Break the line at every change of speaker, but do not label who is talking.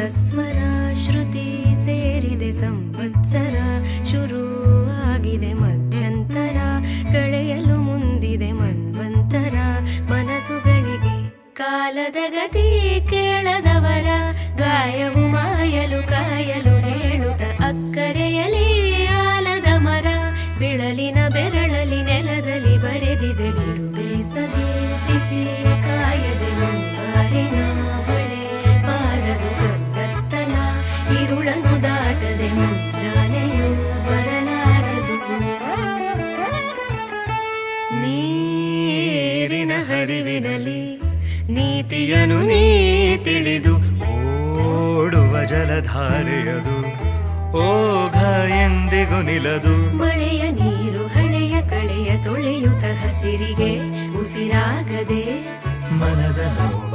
ಸಪ್ತಸ್ವರ ಶ್ರುತಿ ಸೇರಿದೆ ಸಂವತ್ಸರ ಶುರು ಆಗಿದೆ ಮಧ್ಯಂತರ ಕಳೆಯಲು ಮುಂದಿದೆ ಮನ್ವಂತರ ಮನಸ್ಸುಗಳಿಗೆ ಕಾಲದ ಗತಿ ಕೇಳದವರ ಗಾಯವು ಮಾಯಲು ಕಾಯಲು ಹೇಳುತ್ತ ಅಕ್ಕರೆಯಲಿ ಆಲದ ಮರ ಬಿಳಲಿನ ಬೆರಳಲಿ ನೆಲದಲ್ಲಿ ಬರೆದಿದೆ ಬಿಡು ಬೇಸಗೆ ಬಿಸಿ ಕಾಯದೆ ಮುಂಗಾರಿನ ಬಳೆ ಬಾರದು ಕತ್ತಲ ಇರುಳನು ದಾಟದೆ ಮುಂಜಾನೆಯೂ ಬರಲಾರದು ನೀರಿನ ಹರಿವಿನಲ್ಲಿ ನೀತಿಯನು ನೀ ತಿಳಿದು
ಓಡುವ ಜಲಧಾರೆಯದು ಓಘ ಎಂದಿಗೂ ನಿಲದು
ಮಳೆಯ ನೀರು ಹಳೆಯ ಕಳೆಯ ತೊಳೆಯುತ್ತ ಹಸಿರಿಗೆ ಉಸಿರಾಗದೆ
ಮನದ ನೋವ